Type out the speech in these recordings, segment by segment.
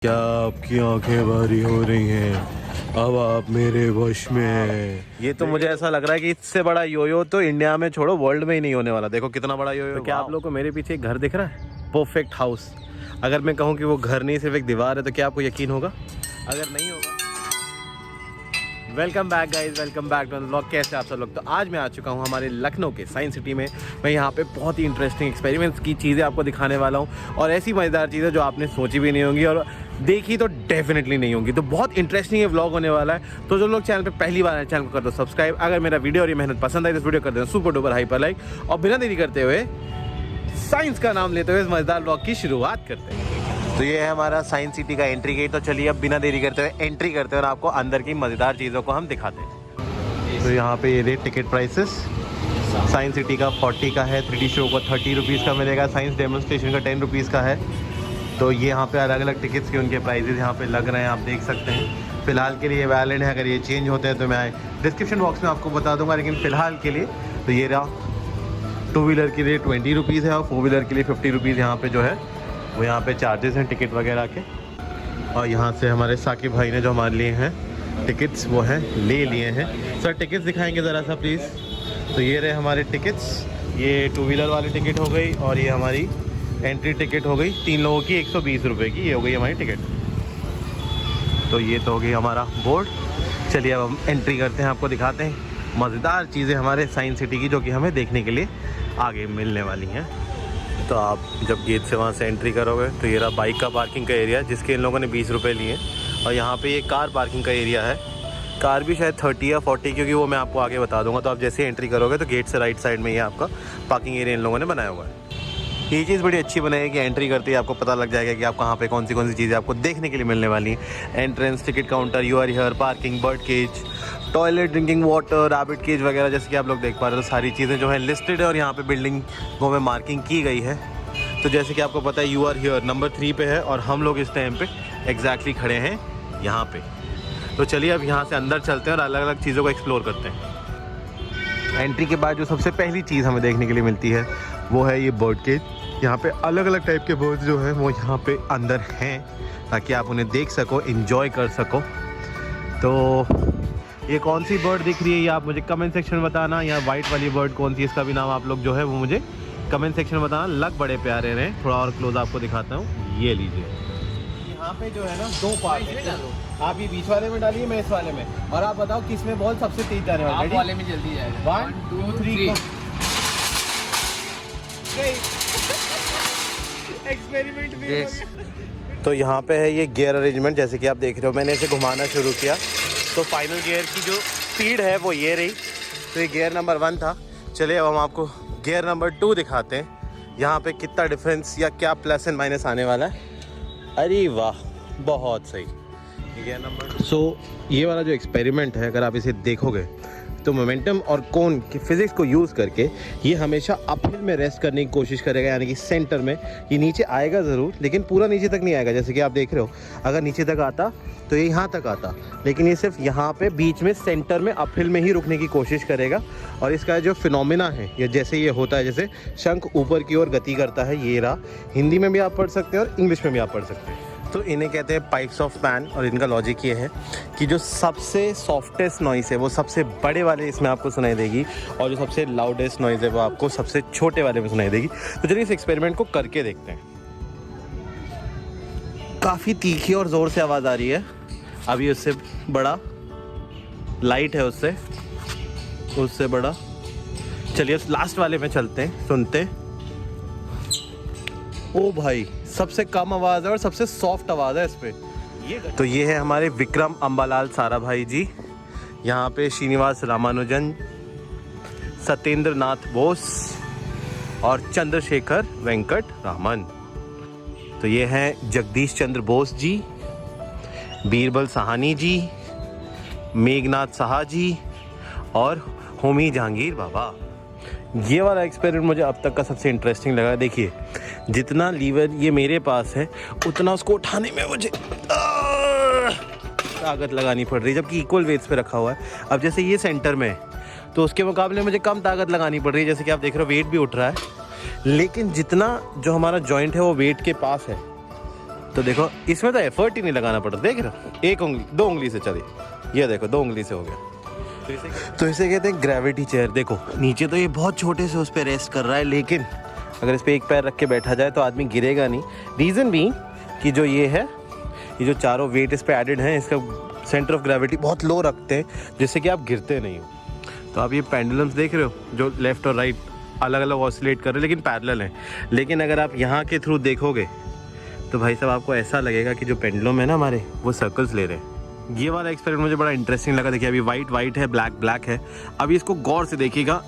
क्या आपकी आंखें भारी हो रही हैं? अब आप मेरे वश में हैं। ये तो मुझे ऐसा लग रहा है कि इससे बड़ा योयो तो इंडिया में छोड़ो वर्ल्ड में ही नहीं होने वाला। देखो कितना बड़ा योयो। तो क्या आप लोगों को मेरे पीछे एक घर दिख रहा है? Perfect house. अगर मैं कहूँ कि वो घर नहीं सिर्फ एक दीवार है तो क्या आपको यकीन होगा? अगर नहीं होगा। Welcome back guys, welcome back to vlog. कैसे आप सब लोग? तो आज मैं आ चुका हूँ हमारे लखनऊ के साइंस सिटी में। मैं यहाँ पे बहुत ही इंटरेस्टिंग एक्सपेरिमेंट्स की चीज़ें आपको दिखाने वाला हूँ और ऐसी मज़ेदार चीज़ें जो आपने सोची भी नहीं होंगी और देखी तो डेफिनेटली नहीं होंगी। तो बहुत इंटरेस्टिंग ये व्लॉग होने वाला है। तो जो लोग चैनल पे पहली बार आए चैनल को कर दो सब्सक्राइब। अगर मेरा वीडियो और ये मेहनत पसंद आई तो इस वीडियो कर देना सुपर डुपर हाइपर लाइक। और बिना देरी करते हुए साइंस का नाम लेते हुए इस मज़ेदार व्लॉग की शुरुआत करते हैं। तो ये है हमारा साइंस सिटी का एंट्री गेट। तो चलिए अब बिना देरी करते हुए एंट्री करते हैं और आपको अंदर की मज़ेदार चीज़ों को हम दिखाते हैं। तो यहाँ पे ये rate ticket prices science city का 40 का है, 3D शो का 30 रुपीज़ का मिलेगा, साइंस डेमोन्स्ट्रेशन का 10 रुपीज़ का है। तो ये यहाँ पे अलग अलग टिकट्स के उनके प्राइजेस यहाँ पे लग रहे हैं, आप देख सकते हैं। फ़िलहाल के लिए वैलिड है, अगर ये चेंज होते हैं तो मैं डिस्क्रिप्शन बॉक्स में आपको बता दूंगा। लेकिन फ़िलहाल के लिए तो ये रहा 2 व्हीलर के लिए 20 रुपीज़ है और 4 व्हीलर के लिए 50 रुपीज़ यहाँ पे जो है वो यहाँ पे चार्जेस हैं टिकट वगैरह के। और यहाँ से हमारे साकिब भाई ने जो हमारे लिए हैं टिकट्स वो हैं ले लिए हैं। सर टिकट्स दिखाएंगे ज़रा सा प्लीज़। तो ये रहे हमारे टिकट्स, ये 2 व्हीलर वाली टिकट हो गई और ये हमारी एंट्री टिकट हो गई 3 लोगों की 120 रुपये की। ये हो गई हमारी टिकट। तो ये तो हो गई हमारा बोर्ड। चलिए अब हम एंट्री करते हैं, आपको दिखाते हैं मज़ेदार चीज़ें हमारे साइंस सिटी की जो कि हमें देखने के लिए आगे मिलने वाली हैं। तो आप जब गेट से वहाँ से एंट्री करोगे तो ये रहा बाइक का पार्किंग का एरिया जिसके इन लोगों ने 20 रुपये लिए। और यहाँ पे ये कार पार्किंग का एरिया है। कार भी शायद 30 या 40 क्योंकि वो मैं आपको आगे बता दूंगा। तो आप जैसे एंट्री करोगे तो गेट से राइट साइड में ये आपका पार्किंग एरिया इन लोगों ने बनाया हुआ है। ये चीज़ बड़ी अच्छी बनाई है कि एंट्री करते ही आपको पता लग जाएगा कि आप कहाँ पे कौन सी चीज़ें आपको देखने के लिए मिलने वाली हैं। Entrance, ticket counter, you are here, parking, bird cage, toilet, drinking water, rabbit cage वगैरह जैसे कि आप लोग देख पा रहे हो। तो सारी चीज़ें जो है लिस्टेड है और यहाँ पर बिल्डिंगों में मार्किंग की गई है। तो जैसे कि आपको पता है यू आर हियर नंबर 3 पे है और हम लोग इस टाइम पे एग्जैक्टली खड़े हैं यहाँ पे। तो चलिए अब यहाँ से अंदर चलते हैं और अलग अलग चीज़ों को एक्सप्लोर करते हैं। एंट्री के बाद जो सबसे पहली चीज़ हमें देखने के लिए मिलती है वो है ये बर्ड केज। यहाँ पे अलग अलग टाइप के बर्ड्स जो हैं वो यहाँ पे अंदर हैं ताकि आप उन्हें देख सको, इन्जॉय कर सको। तो ये कौन सी बर्ड दिख रही है ये आप मुझे कमेंट सेक्शन में बताना। या वाइट वाली बर्ड कौन सी, इसका भी नाम आप लोग जो है वो मुझे कमेंट सेक्शन में बताना। लग बड़े प्यारे रहे। थोड़ा और क्लोज आपको दिखाता हूँ, ये लीजिए। यहाँ पे जो है ना 2 पार्ट है। आप ये बीच वाले में डालिए, मैं इस वाले में। और आप बताओ किस में बॉल सबसे तेज जाने वाला है? आप वाले में जल्दी जाएगा। 1 2 3 एक्सपेरिमेंट भी। तो यहाँ पे है ये गियर अरेंजमेंट जैसे कि आप देख रहे हो। मैंने इसे घुमाना शुरू किया तो फाइनल गियर की जो स्पीड है वो ये रही। तो ये गियर नंबर 1 था। चलिए अब हम आपको गियर नंबर 2 दिखाते हैं। यहाँ पे कितना डिफरेंस या क्या प्लस एंड माइनस आने वाला है। अरे वाह, बहुत सही। गियर नंबर ये वाला जो एक्सपेरिमेंट है अगर आप इसे देखोगे तो मोमेंटम और कोन की फिजिक्स को यूज़ करके ये हमेशा अपहिल में रेस्ट करने की कोशिश करेगा, यानी कि सेंटर में। ये नीचे आएगा ज़रूर लेकिन पूरा नीचे तक नहीं आएगा। जैसे कि आप देख रहे हो अगर नीचे तक आता तो ये यहाँ तक आता, लेकिन ये सिर्फ यहाँ पे बीच में सेंटर में अपहिल में ही रुकने की कोशिश करेगा। और इसका जो फिनोमिना है ये जैसे ये होता है, जैसे शंख ऊपर की ओर गति करता है, ये रहा। हिंदी में भी आप पढ़ सकते हैं और इंग्लिश में भी आप पढ़ सकते हैं। तो इन्हें कहते हैं पाइप्स ऑफ पैन। और इनका लॉजिक ये है कि जो सबसे सॉफ्टेस्ट नॉइज़ है वो सबसे बड़े वाले इसमें आपको सुनाई देगी और जो सबसे लाउडेस्ट नॉइज़ है वो आपको सबसे छोटे वाले में सुनाई देगी। तो चलिए इस एक्सपेरिमेंट को करके देखते हैं। काफ़ी तीखी और ज़ोर से आवाज़ आ रही है। अभी उससे बड़ा लाइट है, उससे बड़ा। चलिए लास्ट वाले में चलते हैं, सुनते हैं। ओ भाई, सबसे कम आवाज़ है और सबसे सॉफ्ट आवाज़ है इस पर। तो ये है हमारे विक्रम अंबालाल साराभाई जी। यहाँ पे श्रीनिवास रामानुजन, सत्येंद्र नाथ बोस और चंद्रशेखर वेंकट रामन। तो ये हैं जगदीश चंद्र बोस जी, बीरबल साहनी जी, मेघनाथ साहा जी और होमी जहांगीर बाबा। ये वाला एक्सपेरिमेंट मुझे अब तक का सबसे इंटरेस्टिंग लगा। देखिए जितना लीवर ये मेरे पास है उतना उसको उठाने में मुझे ताकत लगानी पड़ रही है, जबकि इक्वल वेट्स पे रखा हुआ है। अब जैसे ये सेंटर में तो उसके मुकाबले मुझे कम ताकत लगानी पड़ रही है। जैसे कि आप देख रहे हो वेट भी उठ रहा है, लेकिन जितना जो हमारा जॉइंट है वो वेट के पास है तो देखो इसमें तो एफर्ट ही नहीं लगाना पड़ता, देख रहे हो, एक उंगली 2 उंगली से चली, ये देखो 2 उंगली से हो गया। तो इसे कहते हैं ग्रेविटी चेयर। देखो नीचे तो ये बहुत छोटे से उस पर रेस्ट कर रहा है, लेकिन अगर इस पर एक पैर रख के बैठा जाए तो आदमी गिरेगा नहीं। रीज़न भी कि जो ये है, ये जो चारों वेट इस पर एडेड हैं, इसका सेंटर ऑफ ग्रेविटी बहुत लो रखते हैं, जिससे कि आप गिरते नहीं हो। तो आप ये पेंडुलम्स देख रहे हो जो लेफ़्ट और राइट अलग अलग ऑसिलेट कर रहे हैं, लेकिन पैरेलल हैं। लेकिन अगर आप यहाँ के थ्रू देखोगे तो भाई साहब आपको ऐसा लगेगा कि जो पेंडुलम है ना हमारे, वो सर्कल्स ले रहे हैं। ये वाला एक्सपेरिमेंट मुझे बड़ा इंटरेस्टिंग लगा। देखिए अभी वाइट वाइट है, ब्लैक ब्लैक है। अभी इसको गौर से देखिएगा,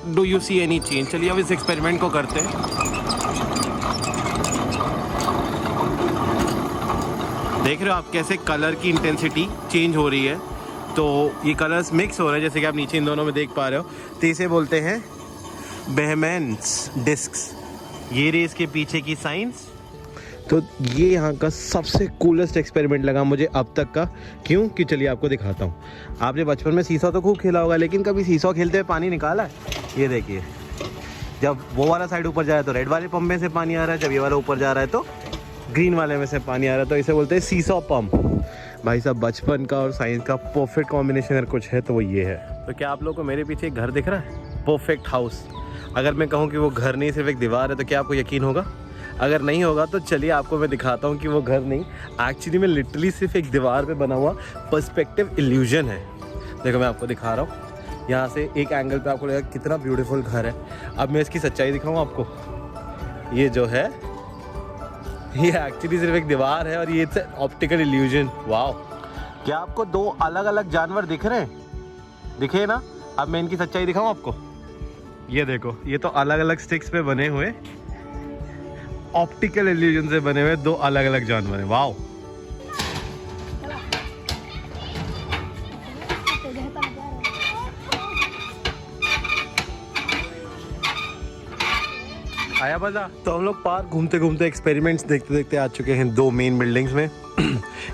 do you see any change. चलिए अब इस एक्सपेरिमेंट को करते हैं। देख रहे हो आप कैसे कलर की इंटेंसिटी चेंज हो रही है। तो ये कलर्स मिक्स हो रहे हैं, जैसे कि आप नीचे इन दोनों में देख पा रहे हो। तो इसे बोलते हैं बेहमेंस डिस्क्स। ये रही इसके पीछे की साइंस। तो ये यहाँ का सबसे कूलेस्ट एक्सपेरिमेंट लगा मुझे अब तक का। क्यों कि चलिए आपको दिखाता हूँ। आपने बचपन में सीसॉ तो खूब खेला होगा, लेकिन कभी सीसॉ खेलते हुए पानी निकाला है? ये देखिए, जब वो वाला साइड ऊपर जा रहा है तो रेड वाले पंप में से पानी आ रहा है, जब ये वाला ऊपर जा रहा है तो ग्रीन वाले में से पानी आ रहा है। तो इसे बोलते हैं सीसॉ पंप। भाई साहब बचपन का और साइंस का परफेक्ट कॉम्बिनेशन अगर कुछ है तो वो ये है। तो क्या आप लोगों को मेरे पीछे एक घर दिख रहा है? Perfect house. अगर मैं कहूँ कि वो घर नहीं सिर्फ एक दीवार है, तो क्या आपको यकीन होगा? अगर नहीं होगा तो चलिए आपको मैं दिखाता हूँ कि वो घर नहीं, एक्चुअली में लिटरली सिर्फ एक दीवार पे बना हुआ पर्सपेक्टिव इल्यूजन है। देखो मैं आपको दिखा रहा हूँ, यहाँ से एक एंगल पे आपको लगेगा कितना ब्यूटीफुल घर है। अब मैं इसकी सच्चाई दिखाऊँ आपको। ये जो है ये एक्चुअली सिर्फ एक दीवार है और ये इट्स ऑप्टिकल इल्यूजन। वाओ, क्या आपको 2 अलग अलग जानवर दिख रहे हैं? दिखे ना? अब मैं इनकी सच्चाई दिखाऊँ आपको। ये देखो, ये तो अलग अलग स्टिक्स पे बने हुए ऑप्टिकल इल्यूजन से बने हुए 2 अलग अलग जानवर हैं। वाओ, आया मजा। तो हम लोग पार्क घूमते घूमते एक्सपेरिमेंट्स देखते देखते आ चुके हैं 2 मेन बिल्डिंग्स में।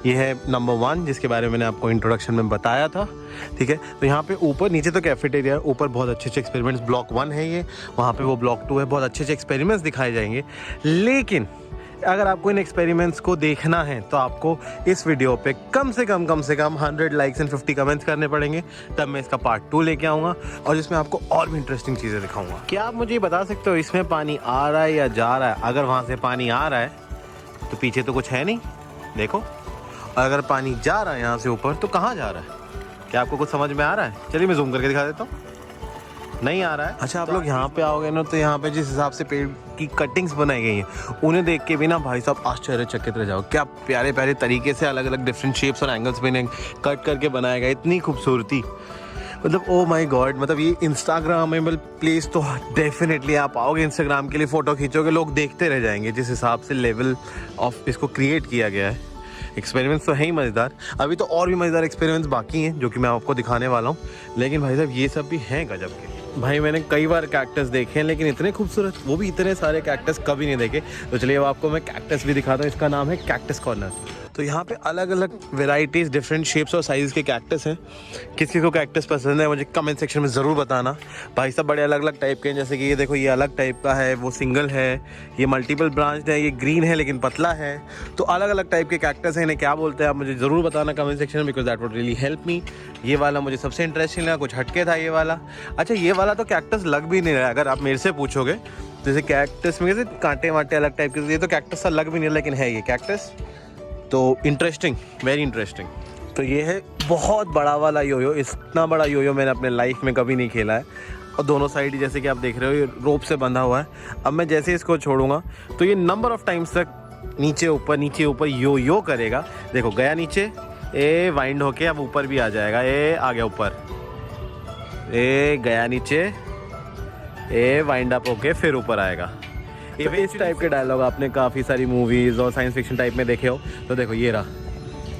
ये है नंबर 1, जिसके बारे में मैंने आपको इंट्रोडक्शन में बताया था, ठीक है। तो यहाँ पे ऊपर, नीचे तो कैफेटेरिया, ऊपर बहुत अच्छे अच्छे एक्सपेरिमेंट्स, ब्लॉक 1 है ये, वहाँ पे वो ब्लॉक 2 है, बहुत अच्छे अच्छे एक्सपेरिमेंट्स दिखाए जाएंगे। लेकिन अगर आपको इन एक्सपेरिमेंट्स को देखना है तो आपको इस वीडियो पे कम से कम 100 लाइक्स एंड 50 कमेंट्स करने पड़ेंगे, तब मैं इसका पार्ट 2 लेके आऊँगा और जिसमें आपको और भी इंटरेस्टिंग चीज़ें दिखाऊंगा। क्या आप मुझे बता सकते हो इसमें पानी आ रहा है या जा रहा है? अगर वहाँ से पानी आ रहा है तो पीछे तो कुछ है नहीं, देखो। और अगर पानी जा रहा है यहाँ से ऊपर तो कहाँ जा रहा है? क्या आपको कुछ समझ में आ रहा है? चलिए मैं जूम करके दिखा देता हूँ। नहीं आ रहा है? अच्छा, आप लोग यहाँ पे आओगे ना तो यहाँ पे जिस हिसाब से पेड़ की कटिंग्स बनाई गई हैं, उन्हें देख के भी ना भाई साहब आश्चर्यचकित रह जाओ। क्या प्यारे प्यारे तरीके से अलग अलग डिफरेंट शेप्स और एंगल्स में कट करके बनाया गया, इतनी खूबसूरती, मतलब ओ माय गॉड। मतलब ये इंस्टाग्रामेबल प्लेस तो डेफिनेटली आप आओगे, इंस्टाग्राम के लिए फ़ोटो खींचोगे, लोग देखते रह जाएंगे जिस हिसाब से लेवल ऑफ इसको क्रिएट किया गया है। एक्सपेरिमेंट्स तो हैं ही मज़ेदार, अभी तो और भी मज़ेदार एक्सपेरिमेंट्स बाकी हैं जो कि मैं आपको दिखाने वाला हूँ। लेकिन भाई साहब ये सब भी हैं गजब के। भाई मैंने कई बार कैक्टस देखे हैं, लेकिन इतने खूबसूरत, वो भी इतने सारे कैक्टस कभी नहीं देखे। तो चलिए अब आपको मैं कैक्टस भी दिखाता हूँ। इसका नाम है कैक्टस कॉर्नर। तो यहाँ पे अलग अलग वेराइटीज़, डिफरेंट शेप्स और साइज़ के कैक्टस हैं। किसी को कैक्टस पसंद है मुझे कमेंट सेक्शन में ज़रूर बताना। भाई साहब बड़े अलग अलग टाइप के हैं, जैसे कि ये देखो, ये अलग टाइप का है, वो सिंगल है, ये मल्टीपल ब्रांच है, ये ग्रीन है लेकिन पतला है। तो अलग अलग टाइप के कैक्टस हैं, इन्हें क्या बोलते हैं आप मुझे ज़रूर बताना कमेंट सेक्शन में, because that would really help me. ये वाला मुझे सबसे इंटरेस्टिंग लगा, कुछ हटके था ये वाला। अच्छा, ये वाला तो कैक्टस लग भी नहीं रहा है, अगर आप मेरे से पूछोगे। जैसे कैक्टस में कैसे कांटे वाटे अलग टाइप के, ये तो कैक्टस सा लग भी नहीं, लेकिन है ये कैक्टस। तो इंटरेस्टिंग, वेरी इंटरेस्टिंग। तो ये है बहुत बड़ा वाला योयो। इतना बड़ा योयो मैंने अपने लाइफ में कभी नहीं खेला है। और दोनों साइड जैसे कि आप देख रहे हो, ये रोप से बंधा हुआ है। अब मैं जैसे इसको छोड़ूंगा तो ये नंबर ऑफ टाइम्स तक नीचे ऊपर यो करेगा। देखो गया नीचे, ए वाइंड होके अब ऊपर भी आ जाएगा, ए आ गया ऊपर, ए गया नीचे, ए वाइंड अप होके फिर ऊपर आएगा। तो इस टाइप के डायलॉग आपने काफ़ी सारी मूवीज़ और साइंस फिक्शन टाइप में देखे हो। तो देखो ये रहा,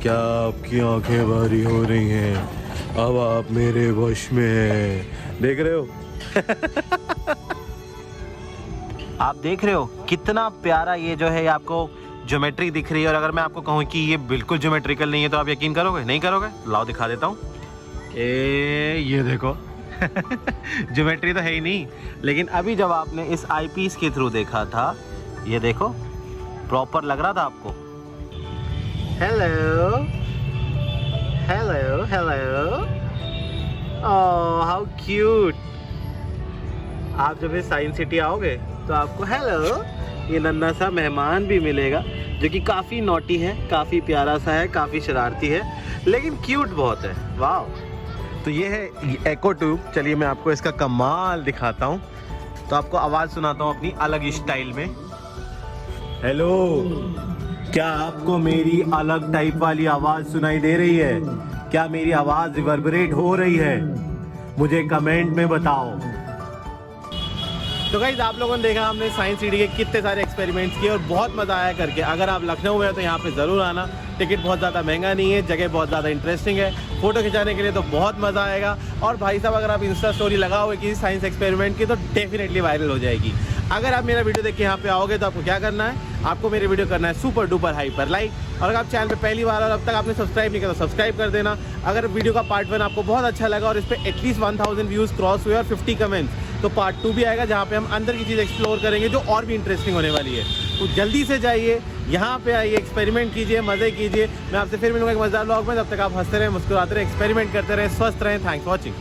क्या आपकी आंखें भारी हो रही हैं, अब आप मेरे वश में हैं। देख रहे हो? आप देख रहे हो कितना प्यारा ये जो है आपको ज्योमेट्री दिख रही है। और अगर मैं आपको कहूँ कि ये बिल्कुल ज्योमेट्रिकल नहीं है तो आप यकीन करोगे? नहीं करोगे? लाओ दिखा देता हूँ। ये देखो ज्योमेट्री तो है ही नहीं, लेकिन अभी जब आपने इस आईपीस के थ्रू देखा था, ये देखो प्रॉपर लग रहा था आपको। Hello hello hello, oh how cute. आप जब इस साइंस सिटी आओगे तो आपको हेलो ये नन्हा सा मेहमान भी मिलेगा, जो कि काफ़ी नॉटी है, काफ़ी प्यारा सा है, काफ़ी शरारती है, लेकिन क्यूट बहुत है। वाह। तो ये है एको ट्यूब। चलिए मैं आपको इसका कमाल दिखाता हूँ। तो आपको आवाज़ सुनाता हूँ अपनी अलग स्टाइल में। हेलो, क्या आपको मेरी अलग टाइप वाली आवाज़ सुनाई दे रही है? क्या मेरी आवाज़ रिवर्बरेट हो रही है? मुझे कमेंट में बताओ। तो गाइस, आप लोगों ने देखा हमने साइंस सिटी के कितने सारे एक्सपेरिमेंट्स किए और बहुत मज़ा आया करके। अगर आप लखनऊ में हो तो यहाँ पे ज़रूर आना। टिकट बहुत ज़्यादा महंगा नहीं है, जगह बहुत ज़्यादा इंटरेस्टिंग है, फोटो खिंचाने के लिए तो बहुत मज़ा आएगा। और भाई साहब, अगर आप इंस्टा स्टोरी लगाओगे किसी साइंस एक्सपेरिमेंट की तो डेफिनेटली वायरल हो जाएगी। अगर आप मेरा वीडियो देख के यहाँ पे आओगे तो आपको क्या करना है? आपको मेरे वीडियो करना है सुपर डुपर हाइपर लाइक। और अगर आप चैनल पे पहली बार और अब तक आपने सब्सक्राइब नहीं किया तो सब्सक्राइब कर देना। अगर वीडियो का पार्ट 1 आपको बहुत अच्छा लगा और इस पर एटलीस्ट 1000 व्यूज़ क्रॉस हुए और 50 कमेंट्स, तो पार्ट 2 भी आएगा, जहाँ पे हम अंदर की चीज़ एक्सप्लोर करेंगे जो और भी इंटरेस्टिंग होने वाली है। तो जल्दी से जाइए, यहाँ पे आइए, एक्सपेरिमेंट कीजिए, मज़े कीजिए। मैं आपसे फिर मिलूंगा एक मज़ेदार व्लॉग में। तब तक आप हंसते रहें, मुस्कुराते रहें, एक्सपेरिमेंट करते रहें, स्वस्थ रहें। Thanks for watching.